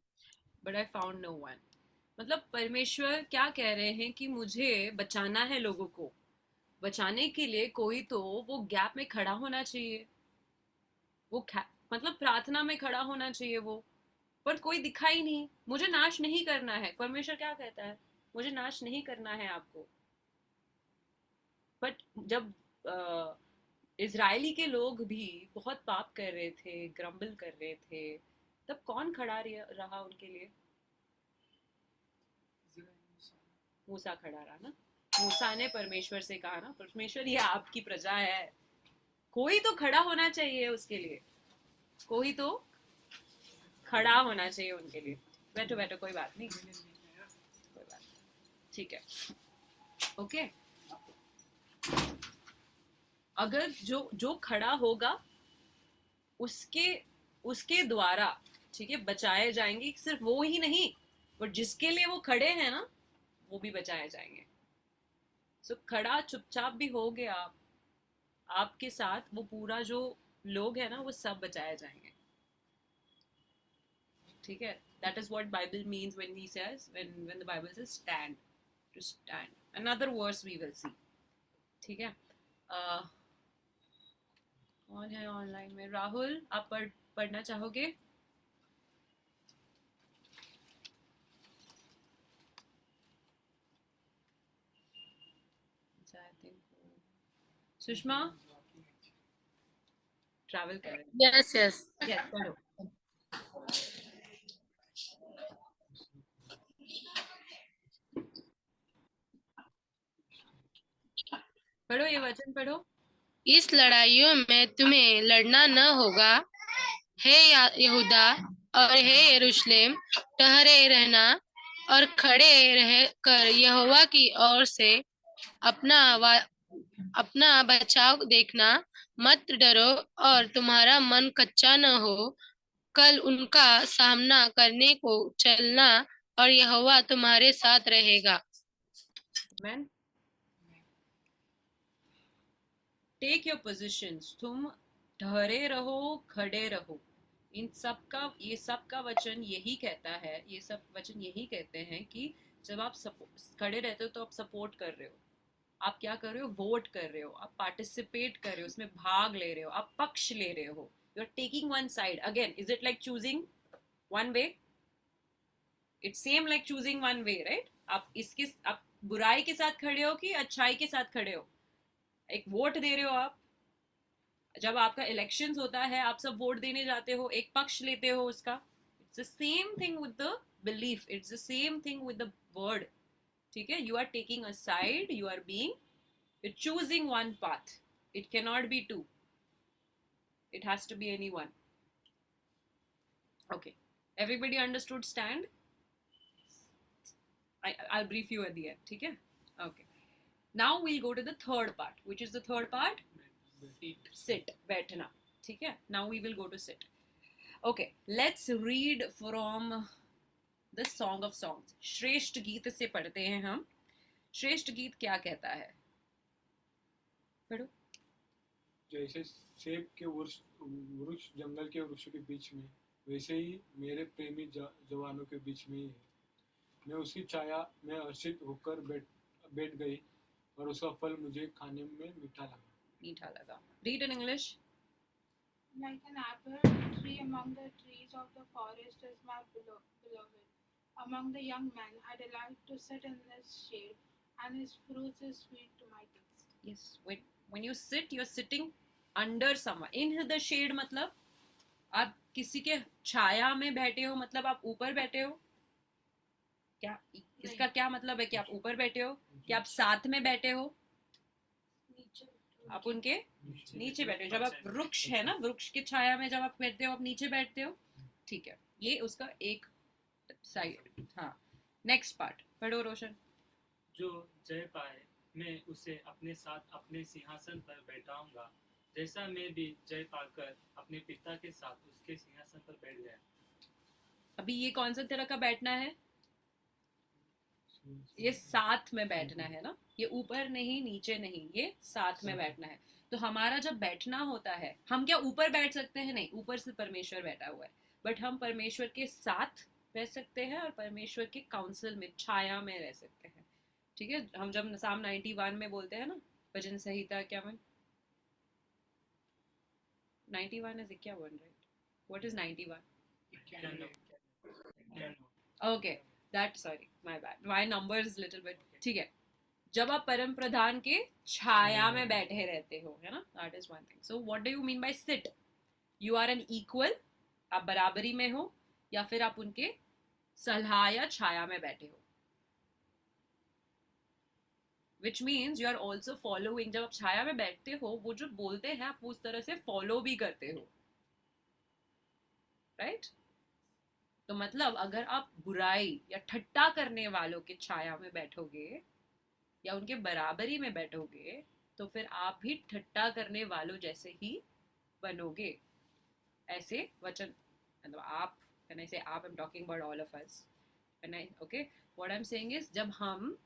But I found no one. मतलब परमेश्वर क्या कह रहे हैं कि मुझे बचाना है, लोगों को बचाने के लिए कोई तो वो गैप में खड़ा होना चाहिए, वो मतलब प्रार्थना में खड़ा होना चाहिए वो, पर कोई दिखा ही नहीं। मुझे नाश नहीं करना है, परमेश्वर क्या कहता है, मुझे नाश नहीं करना है आपको। बट जब इजरायली के लोग भी बहुत पाप कर रहे थे, ग्रम्बल कर रहे थे, तब कौन खड़ा रहा उनके लिए? मूसा खड़ा रहा ना। मूसा ने परमेश्वर से कहा ना, परमेश्वर ये आपकी प्रजा है, कोई तो खड़ा होना चाहिए उसके लिए, कोई तो खड़ा होना चाहिए उनके लिए। बैठो बैठो, कोई बात नहीं, कोई बात, ठीक है, ओके। अगर जो खड़ा होगा उसके द्वारा, ठीक है, बचाए जाएंगे। सिर्फ वो ही नहीं, बट जिसके लिए वो खड़े हैं ना, वो भी बचाए जाएंगे। सो खड़ा चुपचाप भी हो गया आपके साथ, वो पूरा जो लोग है ना, वो सब बचाए जाएंगे, ठीक है। That is what Bible means when he says, when the Bible says stand, to stand. Another verse we will see. ठीक है? कौन है ऑनलाइन में? राहुल, आप पढ़ना चाहोगे? सुषमा ट्रैवल कर रहे हैं। Yes, yes. Yes, पढ़ो। पढ़ो, ये वचन पढ़ो। इस लड़ाइयों में तुम्हें लड़ना न होगा, हे यहूदा और हे यरूशलेम, ठहरे रहना और खड़े रह कर यहोवा की ओर से अपना बचाव देखना, मत डरो और तुम्हारा मन कच्चा न हो। कल उनका सामना करने को चलना और यहोवा तुम्हारे साथ रहेगा। Amen. Take your positions. तुम ठहरे रहो, खड़े रहो। इन सब का, ये सब का वचन यही कहता है, ये सब वचन यही कहते हैं कि जब आप खड़े रहते हो तो आप सपोर्ट कर रहे हो, आप क्या कर रहे हो? वोट कर रहे हो, आप पार्टिसिपेट कर रहे हो, उसमें भाग ले रहे हो, आप पक्ष ले रहे हो। You are taking one side. Again, is it like choosing one way? It's same like choosing one way, right? आप बुराई के साथ खड़े हो कि अच्छाई के साथ खड़े हो? एक वोट दे रहे हो आप। जब आपका इलेक्शंस होता है, आप सब वोट देने जाते हो, एक पक्ष लेते हो उसका। It's the same thing with the belief, it's the same thing with the word. ठीक है? You are taking a side, you are being, you're choosing one path. It cannot be two, it has to be any one. Okay, everybody understood stand? I'll brief you at the end. ठीक है? Okay, now we'll go to the third part. Which is the third part? Sit, बैठना. ठीक है? Now we will go to sit. Okay, let's read from the Song of Songs. श्रेष्ठ गीत से पढ़ते हैं हम। श्रेष्ठ गीत क्या कहता है? पढ़ो। जैसे सेब के वृक्ष जंगल के वृक्षों के बीच में, वैसे ही मेरे प्रेमी जवानों के बीच में ही है। मैं उसकी छाया में हर्षित होकर बैठ गई और उसका फल मुझे खाने में मीठा लगा। Read in English. Like an apple tree among the trees of the forest is my beloved. Among the young men I delight to sit in his shade, and his fruits is sweet to my taste. Yes, when you sit, you're sitting under someone. In the shade मतलब आप किसी के छाया में बैठे हो, मतलब आप ऊपर बैठे हो क्या? इसका क्या मतलब है कि आप ऊपर बैठे हो, कि आप साथ में बैठे हो? आप उनके नीचे बैठे हो। जब आप वृक्ष है ना, वृक्ष की छाया में जब आप बैठते हो, आप नीचे बैठते हो। ठीक है, ये उसका एक साइड। हाँ, नेक्स्ट पार्ट पढ़ो रोशन। जो जय पाए मैं उसे अपने साथ अपने सिंहासन पर बैठाऊंगा, जैसा मैं भी जय पाकर अपने पिता के साथ उसके सिंहासन पर बैठ गया। अभी ये कौन सा तरह का बैठना है? ये साथ में बैठना है ना, ये ऊपर नहीं नीचे नहीं, ये साथ में बैठना है। तो हमारा जब बैठना होता है, हम क्या ऊपर बैठ सकते हैं? नहीं, ऊपर से परमेश्वर बैठा हुआ है, बट हम परमेश्वर के साथ रह सकते हैं और परमेश्वर के काउंसिल में, छाया में रह सकते हैं। ठीक है? हम जब साम 91 में बोलते हैं ना, भजन संहिता क्या में 91 is क्या word, right? What is 91? Okay, that, sorry, my bad, my number is little bit. ठीक है, जब आप परम प्रधान के छाया में बैठे रहते हो, है ना, that is one thing. So what do you mean by sit? You are an equal, आप बराबरी में हो, या फिर आप उनके सलाह या छाया में बैठे हो। Which means you are also following. जब आप छाया में बैठते हो, वो जो बोलते हैं आप उस तरह से फॉलो भी करते हो, राइट? तो मतलब अगर आप बुराई या ठट्टा करने वालों के छाया में बैठोगे या उनके बराबरी में बैठोगे, तो फिर आप भी ठट्टा करने वालों जैसे ही बनोगे। ऐसे वचन, मतलब आप, when I say आप, I'm talking about all of us. Okay, what I'm saying is, जब हम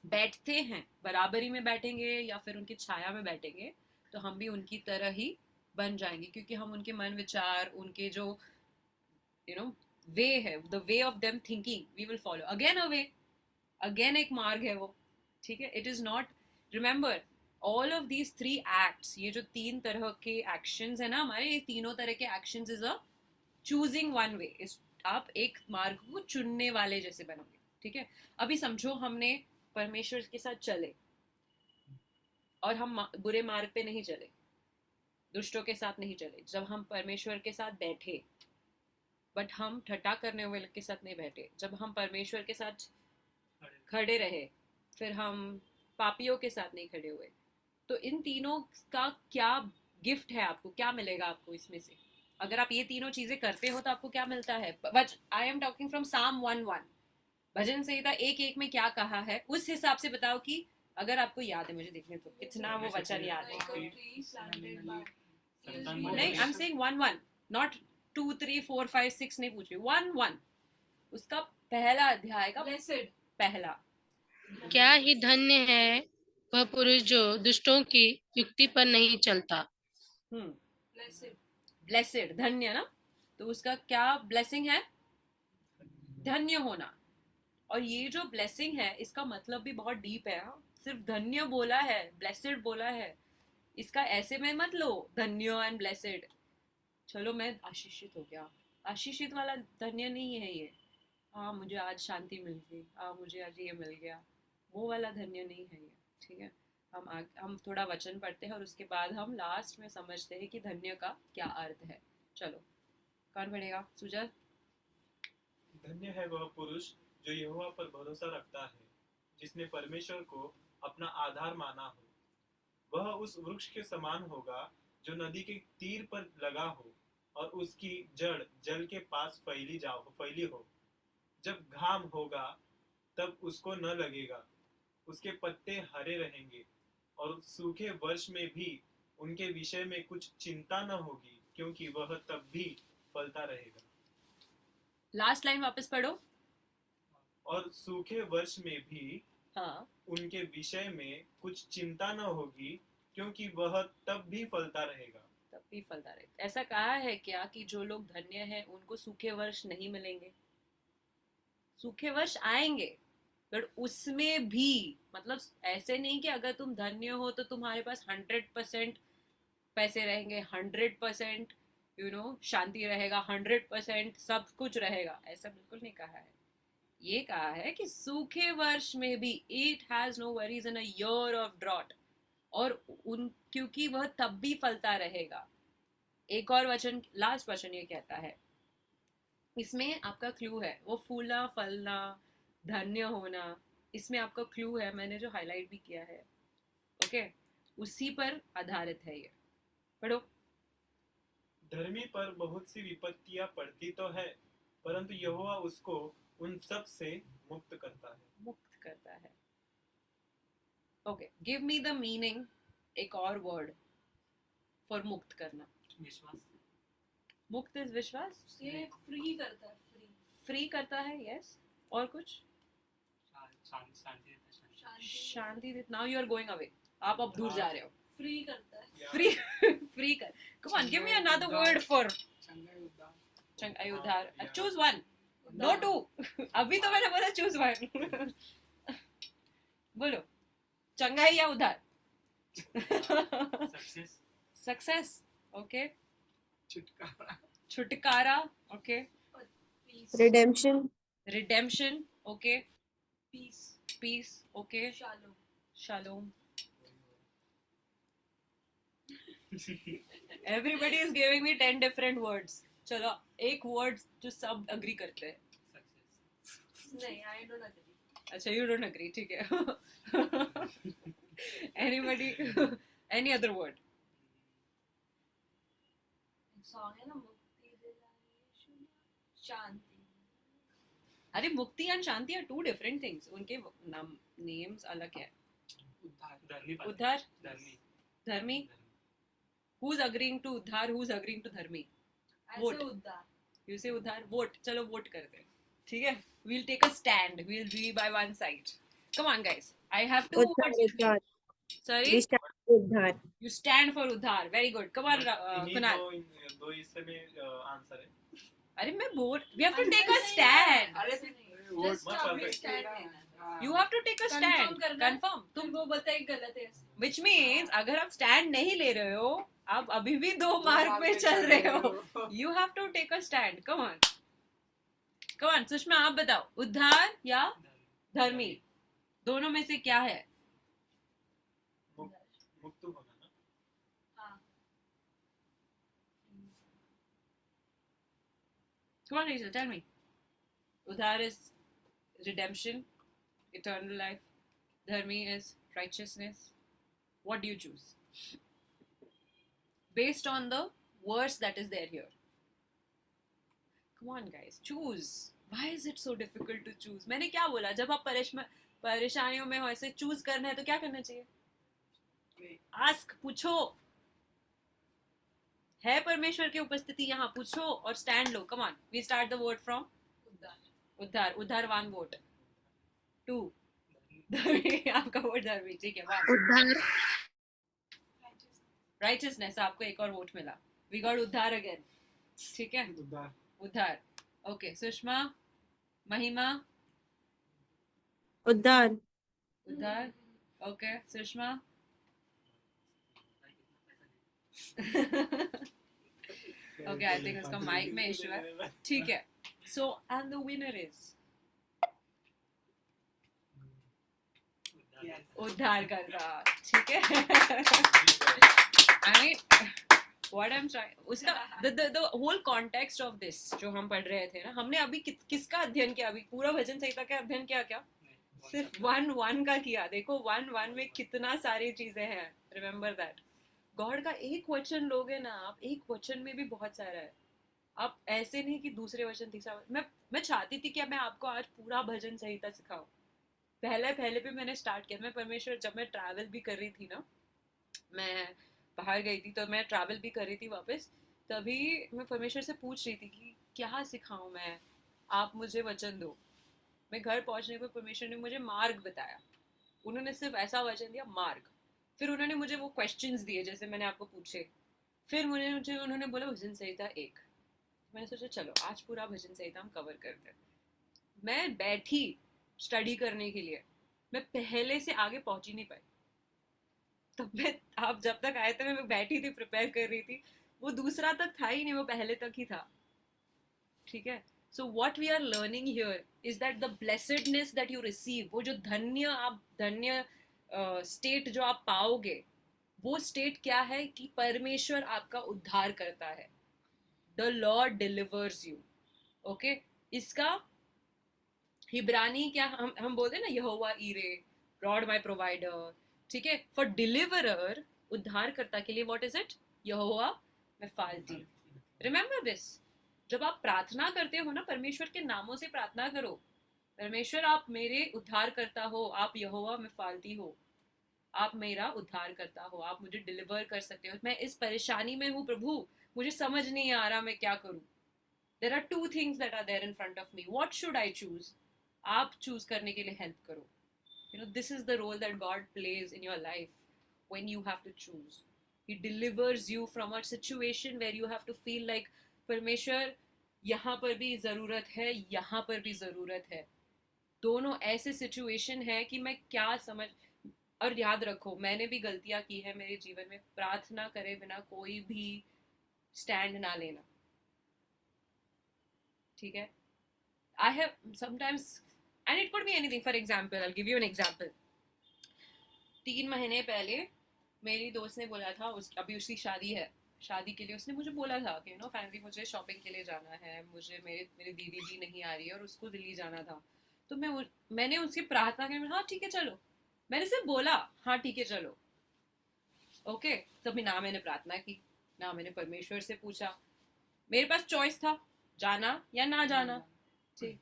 बैठते हैं, बराबरी में बैठेंगे या फिर उनकी छाया में बैठेंगे, तो हम भी उनकी तरह ही बन जाएंगे, क्योंकि हम उनके मन विचार, उनके जो वे है, the way of them thinking we will follow, again a way, again एक मार्ग है वो, ठीक है. It is not, remember all of these three acts, ये जो तीन तरह के एक्शंस है ना हमारे, ये तीनों तरह के actions is a choosing one वे. इस आप एक मार्ग को चुनने वाले जैसे बनोगे, ठीक है. अभी समझो हमने परमेश्वर के साथ चले और हम बुरे मार्ग पे नहीं चले, दुष्टों के साथ नहीं चले, जब हम परमेश्वर के साथ बैठे, बट हम ठट्टा करने वाले के साथ नहीं बैठे, जब हम परमेश्वर के साथ खड़े रहे, फिर हम पापियों के साथ नहीं खड़े हुए, तो इन तीनों का क्या गिफ्ट है आपको, क्या मिलेगा आपको इसमें से? अगर आप ये तीनों चीजें करते हो तो आपको क्या मिलता है? आई एम टॉकिंग फ्रॉम साम 1:1, भजन संहिता 1:1 में क्या कहा है उस हिसाब से बताओ, कि अगर आपको याद है, मुझे देखने तो कितना वो वचन याद है. Like a tree planted by. नहीं, आई एम सेइंग 1:1, नॉट 2, 3, 4, 5, 6 नहीं पूछ रही, 1:1 उसका पहला अध्याय का Blessed. पहला. क्या ही धन्य है वह पुरुष जो दुष्टों की युक्ति पर नहीं चलता. Blessed. ब्लेसेड, धन्य ना, तो उसका क्या ब्लेसिंग है? धन्य होना. और ये जो ब्लेसिंग है इसका मतलब भी बहुत डीप है. हाँ? सिर्फ धन्य बोला है, ब्लेसेड बोला है, इसका ऐसे में मत लो धन्य एंड ब्लेसेड, चलो मैं आशीषित हो गया, आशीषित वाला धन्य नहीं है ये. हाँ मुझे आज शांति मिल गई, हाँ मुझे आज ये मिल गया, वो वाला धन्य नहीं है ये, ठीक है. हम थोड़ा वचन पढ़ते हैं और उसके बाद हम लास्ट में समझते हैं कि धन्य का क्या अर्थ है. चलो कौन पढ़ेगा? सुजल. धन्य है वह पुरुष जो यहोवा पर भरोसा रखता है, जिसने परमेश्वर को अपना आधार माना हो. वह उस वृक्ष के समान होगा जो नदी के तीर पर लगा हो और उसकी जड़ जल के पास फैली हो. जब घाम होगा तब उसको न लगेगा, उसके पत्ते हरे रहेंगे और सूखे वर्ष में भी उनके विषय में कुछ चिंता न होगी, क्योंकि वह तब भी फलता रहेगा. लास्ट लाइन वापस पढ़ो. और सूखे वर्ष में भी हाँ, उनके विषय में कुछ चिंता न होगी, क्योंकि वह तब भी फलता रहेगा. तब भी फलता रहेगा. ऐसा कहा है क्या कि जो लोग धन्य हैं उनको सूखे वर्ष नहीं मिलेंगे? सूखे वर्ष आएंगे, पर उसमें भी मतलब ऐसे नहीं कि अगर तुम धन्य हो तो तुम्हारे पास 100% पैसे रहेंगे, 100% शांति रहेगा, 100% सब कुछ रहेगा, ऐसा बिल्कुल नहीं कहा है. ये कहा है कि सूखे वर्ष में भी it has no worries in a year of drought, और क्योंकि वह तब भी फलता रहेगा. एक और वचन, लास्ट वचन ये कहता है, इसमें आपका क्लू है, वो फूलना फलना धन्य होना, इसमें आपका क्लू है, मैंने जो हाईलाइट भी किया है. ओके, उसी पर आधारित है ये. पढ़ो. धर्मी पर बहुत सी विपत्तियां पड़ती तो है, परंतु यहोवा उसको उन सब से मुक्त करता है. मुक्त करता है. Okay, give me the meaning, एक और वर्ड फॉर मुक्त करना. विश्वास. मुक्त इज विश्वास. ये free करता है, free. फ्री करता है, यस. और कुछ? शांति. शांति. Now you are going away, आप अब दूर जा रहे हो. Free करता है. फ्री फ्री कर. Come on, give me another word for चंगाई उद्धार. Choose one, no two. अभी तो मैंने बोला चूज वन. बोलो, चंगाई या उद्धार? सक्सेस. सक्सेस. ओके. छुटकारा. छुटकारा. Okay. Peace. Redemption. Redemption. Okay. Peace. Peace. Okay. Shalom. Shalom. Everybody is giving me 10 different words. चलो एक वर्ड जो सब अग्री करते हैं. नहीं, I don't agree. अच्छा, you don't agree, ठीक है. Anybody? Any other word? Song है ना, मुक्ति दिलाए यीशु ने, शांति. अरे मुक्ति एंड शांति आर टू डिफरेंट थिंग्स, उनके नाम नेम्स अलग है. धर्मी. उद्धार. धर्मी. धर्मी. Who's agreeing to उद्धार? Who's agreeing to धर्मी? I Vote. say उद्धार. You say उद्धार. Vote. चलो वोट करते हैं. ठीक है. We'll take a stand. We'll be by one side. Come on, guys. I have two Uddhar, words. Uddhar. Sorry. We stand for Uddhar. You stand for उद्धार. Very good. Come on, इन्हीं Kunal. दो हिस्से में answer है. अरे मैं बोल, we have to take a stand. अरे Just मत अपनी कर। stand लेना। You have to take a stand. Confirm करना है। Confirm. तुम वो बोलता है गलत है। Which means अगर आप stand नहीं ले रहे हो, आप अभी भी 2 मार्क पे चल रहे हो. You have to take a stand. Come on. Come on, Sushma आप बताओ, उद्धार या धर्मी, दोनों में से क्या है? मुक्त होना ना। हाँ। Come on, Rachel, tell me. Udhar is redemption, eternal life. Dharmi is righteousness. What do you choose? Based on the verse that is there here. Come on, guys, choose. Why is it so difficult to choose? मैंने क्या बोला? जब आप परेशानियों में हो, ऐसे choose करना है तो क्या करना चाहिए? आस्क, पूछो. है परमेश्वर की उपस्थिति यहाँ, पूछो और स्टैंड लो. Come on, we start the vote from उद्धार. उद्धार 1 वोट. 2 धर्मी, आपका वोट धर्मी, ठीक है. 1 उद्धार. राइटियसनेस, आपको एक और वोट मिला. वी गॉट उद्धार अगेन. ठीक है, उद्धार. ओके, सुषमा, महिमा, उद्धार. उद्धार. Okay, Sushma. Okay, I think उसका माइक में इशू है. ठीक है. So and the winner is उद्धार कर रहा. ठीक है. I mean, what I'm trying, उसका the whole context of this जो हम पढ़ रहे थे ना, हमने अभी किसका अध्ययन किया? अभी पूरा भजन संहिता का अध्ययन किया क्या? सिर्फ 1 का किया. देखो 1 में कितना सारी चीजें हैं. Remember that. गॉड का एक वचन लोगे ना आप, एक वचन में भी बहुत सारा है. आप ऐसे नहीं कि दूसरे वचन तीसरा. मैं चाहती थी कि मैं आपको आज पूरा भजन संहिता सिखाऊं. पहले पे मैंने स्टार्ट किया. मैं परमेश्वर, जब मैं ट्रैवल भी कर रही थी ना, मैं बाहर गई थी तो मैं ट्रैवल भी कर रही थी वापस, तभी मैं परमेश्वर से पूछ रही थी कि क्या सिखाऊं मैं, आप मुझे वचन दो. मैं घर पहुंचने पर परमेश्वर ने मुझे मार्ग बताया. उन्होंने सिर्फ ऐसा वचन दिया, मार्ग. फिर उन्होंने मुझे वो क्वेश्चंस दिए जैसे मैंने आपको पूछे. फिर उन्होंने बोला भजन संहिता 1. मैंने सोचा चलो आज पूरा भजन संहिता हम कवर करते हैं. मैं बैठी स्टडी करने के लिए, मैं पहले से आगे पहुंच ही नहीं पाई. तब मैं, आप जब तक आए थे मैं बैठी थी, प्रिपेयर कर रही थी. वो दूसरा तक था ही नहीं, वो पहले तक ही था. ठीक है. So what we are learning here is that the blessedness that you receive, वो जो धन्य स्टेट जो आप पाओगे, वो स्टेट क्या है कि परमेश्वर आपका उद्धार करता है. The lord delivers you. Okay, इसका हिब्रानी क्या हम बोलते हैं ना, यहोवा ईरे, लॉर्ड माय प्रोवाइडर. ठीक है. फॉर डिलीवरर, उद्धारकर्ता के लिए, व्हाट इज इट? यहोवा मेफाल्ती. Remember this. जब आप प्रार्थना करते हो ना, परमेश्वर के नामों से प्रार्थना करो. परमेश्वर आप मेरे उद्धार करता हो, आप यहोवा मेफाल्ती हो, आप मेरा उद्धार करता हो, आप मुझे डिलीवर कर सकते हो. मैं इस परेशानी में हूँ प्रभु, मुझे समझ नहीं आ रहा मैं क्या करूँ. There are 2 things that are there in front of me. What should I choose? आप चूज करने के लिए हेल्प करो. You know, this is the role that God plays in your life when you have to choose. He delivers you from a situation where you have to feel like, परमेश्वर यहाँ पर भी ज़रूरत है, यहाँ पर भी ज़रूरत है. दोनों ऐसे सिचुएशन है कि मैं क्या समझ. और याद रखो, मैंने भी गलतियाँ की है मेरे जीवन में. प्रार्थना करे बिना कोई भी स्टैंड ना लेना. ठीक है. I have sometimes, and it could be anything. For example, I'll give you an example. 3 महीने पहले मेरी दोस्त ने बोला था, अभी उसकी शादी है, शादी के लिए उसने मुझे बोला था कि फैमिली मुझे शॉपिंग के लिए जाना है, मुझे मेरी दीदी भी नहीं आ रही है और उसको दिल्ली जाना था. तो मैंने उसकी प्रार्थना की, हाँ ठीक है चलो. मैंने सिर्फ बोला हाँ ठीक है चलो. ओके. तभी ना मैंने प्रार्थना की, ना मैंने परमेश्वर से पूछा. मेरे पास चॉइस था, जाना या ना जाना. ठीक.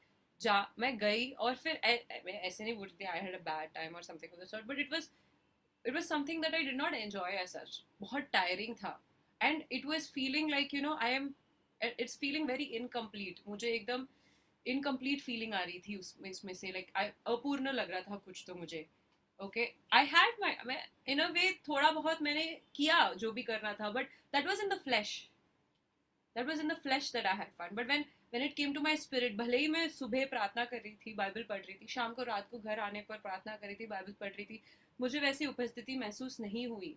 मैं गई और फिर मैं ऐसे नहीं बोलती I had a bad time और something of the sort, but it was something that I did not enjoy as such. बहुत टायरिंग था and it was feeling like I am, it's feeling very incomplete. मुझे एकदम incomplete feeling आ रही थी उसमें से, like अपूर्ण लग रहा था कुछ तो मुझे. ओके. आई हैड मैं इन अ वे थोड़ा बहुत मैंने किया जो भी करना था, but that was in the flash. That was in the flesh that I had fun. But when when it came to my spirit, भले ही मैं सुबह प्रार्थना कर रही थी, बाइबल पढ़ रही थी, शाम को रात को घर आने पर प्रार्थना कर रही थी, बाइबल पढ़ रही थी, मुझे वैसी उपस्थिति महसूस नहीं हुई.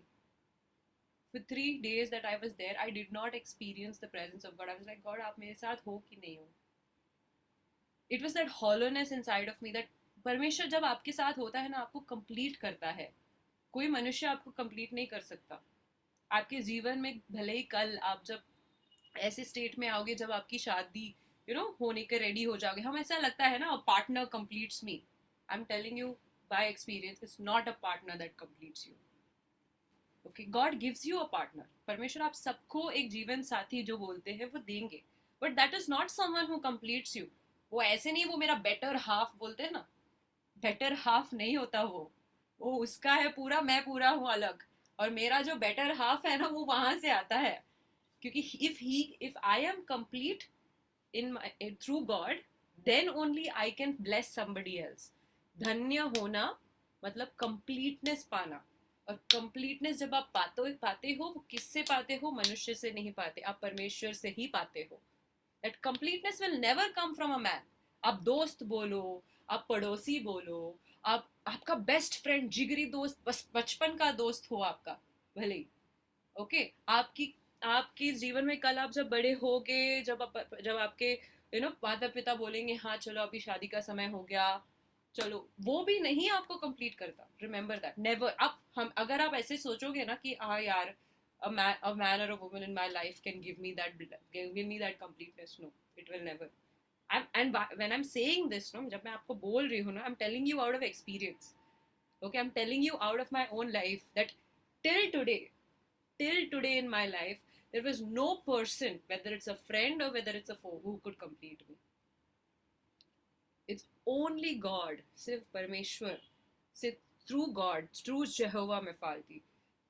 For 3 days that I was there, I did not experience the presence of God. I was like, God, आप मेरे साथ हो कि नहीं हो? It was that hollowness inside of me that परमेश्वर जब आपके साथ होता है ना, आपको कंप्लीट करता है. कोई मनुष्य आपको कंप्लीट नहीं कर सकता. आपके जीवन में भले ही कल आप जब ऐसे स्टेट में आओगे जब आपकी शादी होने के रेडी हो जाओगे, हम ऐसा लगता है ना, partner completes me. I am telling you bye experience, it's not a partner that completes you. Okay, God gives you a partner. परमेश्वर आप सबको एक जीवन साथी जो बोलते हैं वो देंगे, but that is not someone who completes you. वो ऐसे नहीं, वो मेरा बेटर हाफ बोलते हैं ना, बेटर हाफ नहीं होता वो उसका है पूरा, मैं पूरा हूँ अलग. और मेरा जो बेटर हाफ है ना, वो वहां से आता है. क्योंकि if I am complete through God, then only I can bless somebody else. धन्य होना मतलब completeness पाना. और completeness जब आप पाते हो, वो किससे पाते हो? मनुष्य से नहीं पाते, आप परमेश्वर से ही पाते हो. That completeness will never come from a man. आप दोस्त बोलो, आप पड़ोसी बोलो, आपका बेस्ट फ्रेंड, जिगरी दोस्त, बस बचपन का दोस्त हो आपका, भले ही ओके, आपके जीवन में कल आप जब बड़े होगे, जब आपके माता पिता बोलेंगे हाँ चलो अभी शादी का समय हो गया, चलो, वो भी नहीं आपको कंप्लीट करता. Remember that. नेवर. अगर आप ऐसे सोचोगे ना कि हाँ यार, a man or a woman in my life can give me that completeness, no, it will never. And when I'm saying this, no, जब मैं आपको बोल रही हूँ ना, I'm telling you out of experience. Okay, I'm telling you out of my own life that till today in my life, there was no person, whether it's a friend or whether it's a foe, who could complete me. It's only God, सिर्फ परमेश्वर, सिर्फ through God, through Jehovah Mephalti.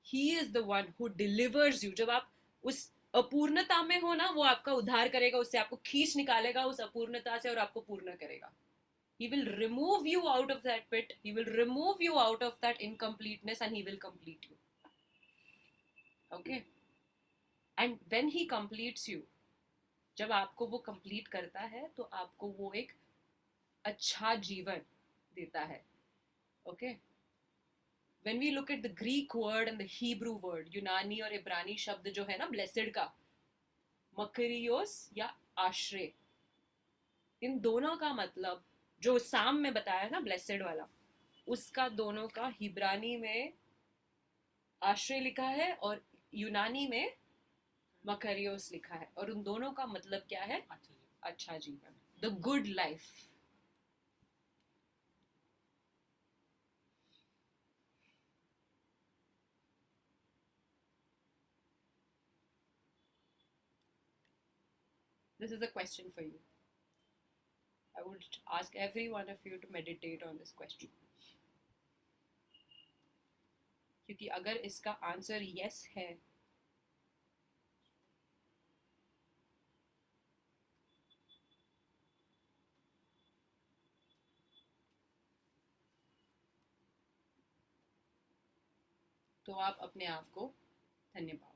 He is the one who delivers you. जब आप उस अपूर्णता में हो ना, वो आपका उद्धार करेगा, उससे आपको खींच निकालेगा उस अपूर्णता से और आपको पूर्ण करेगा. He will remove you out of that pit. He will remove you out of that incompleteness and he will complete you. Okay? And when he completes you, जब आपको वो complete करता है, तो आपको वो एक अच्छा जीवन देता है. Okay? When we look at the Greek word and the Hebrew word, यूनानी और इब्रानी शब्द जो है ना blessed का, मकरियोस या आश्रय, इन दोनों का मतलब जो साम में बताया ना blessed वाला, उसका दोनों का हिब्रानी में आश्रय लिखा है और यूनानी में मकरियोस लिखा है. और उन दोनों का मतलब क्या है? अच्छा जीवन, the good life. This is a question for you. I would ask every one of you to meditate on this question. क्योंकि अगर इसका आंसर yes है, तो आप अपने आप को धन्य पाओ.